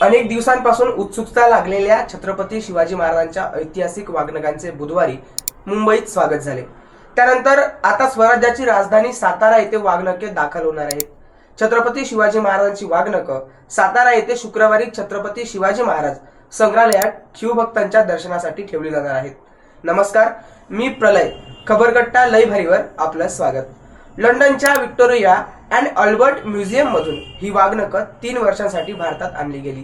अनेक दिवसांपासून उत्सुकता लागलेल्या छत्रपती शिवाजी महाराजांच्या ऐतिहासिक वाघनखांचे बुधवारी मुंबईत स्वागत झाले। त्यानंतर आता स्वराज्याची राजधानी सातारा येथे वाघनखे दाखल होणार आहेत। छत्रपती शिवाजी महाराजांची वाघनखं सातारा येथे शुक्रवारी छत्रपती शिवाजी महाराज संग्रहालयात शिवभक्तांच्या दर्शनासाठी ठेवली जाणार आहेत। नमस्कार, मी प्रलय। खबरकट्टा लय भारीवर आपलं स्वागत। लंडनच्या विक्टोरिया अँड अल्बर्ट म्युझियम मधून ही वाघनखं 3 वर्षांसाठी भारतात आणली गेली।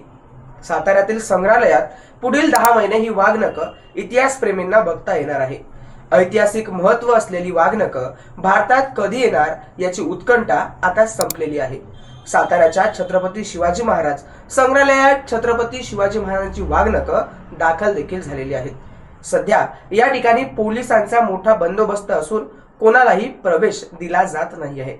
साताऱ्यातील संग्रहालयात पुढील 10 महिने ही वाघनखं इतिहासप्रेमींना बघता येणार आहे। ऐतिहासिक महत्त्व असलेली वाघनखं भारतात कधी येणार याची उत्कंठा आता संपलेली आहे। साताऱ्याच्या छत्रपती शिवाजी महाराज संग्रहालयात छत्रपती शिवाजी महाराजांची वाघनखं दाखल देखील झालेली आहेत। सध्या या ठिकाणी पोलिसांचा मोठा बंदोबस्त असून कोणालाही प्रवेश दिला जात नाही आहे।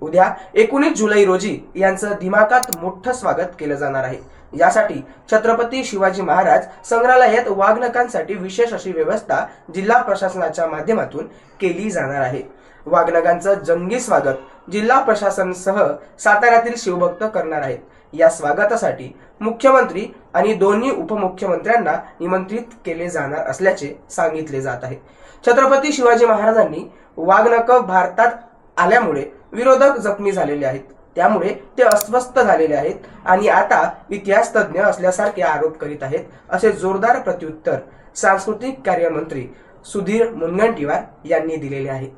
उद्या 19 जुलै रोजी यांचं दिमाखात मोठं स्वागत केलं जाणार आहे। यासाठी छत्रपती शिवाजी महाराज संग्रहालयात वाघनखांसाठी विशेष अशी व्यवस्था जिल्हा प्रशासनाच्या माध्यमातून केली जाणार आहे। वाघनखांचं जंगी स्वागत जिल्हा प्रशासनासह साताऱ्यातील शिवभक्त करणार आहेत। या स्वागतासाठी मुख्यमंत्री आणि दोन्ही उपमुख्यमंत्र्यांना निमंत्रित केले जाणार असल्याचे सांगितले जात आहे। छत्रपती शिवाजी महाराजांनी वाघनखं भारतात आल्यामुळे विरोधक जखमी झालेले आहेत, त्यामुळे ते अस्वस्थ झालेले आहेत आणि आता इतिहास तज्ञ असल्यासारखे आरोप करीत आहेत, असे जोरदार प्रत्युत्तर सांस्कृतिक कार्य मंत्री सुधीर मुनगंटीवार यांनी दिलेले आहे।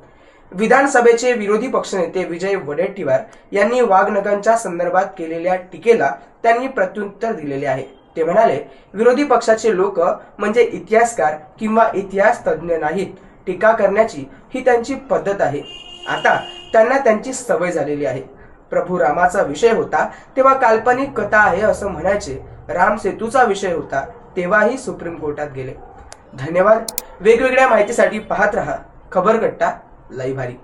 विधानसभेचे विरोधी पक्षनेते विजय वडेट्टीवार यांनी वाघनखांच्या संदर्भात केलेल्या टीकेला त्यांनी प्रत्युत्तर दिलेले आहे। ते म्हणाले, विरोधी पक्षाचे लोक म्हणजे इतिहासकार किंवा इतिहास तज्ञ नाहीत, टीका करण्याची ही त्यांची पद्धत आहे। आता त्यांना त्यांची सवय झालेली आहे। प्रभू रामाचा विषय होता तेव्हा काल्पनिक कथा आहे असं म्हणायचे, राम सेतूचा विषय होता तेव्हाही सुप्रीम कोर्टात गेले। धन्यवाद। वेगवेगळ्या माहितीसाठी पाहत रहा खबरकट्टा लय भारी।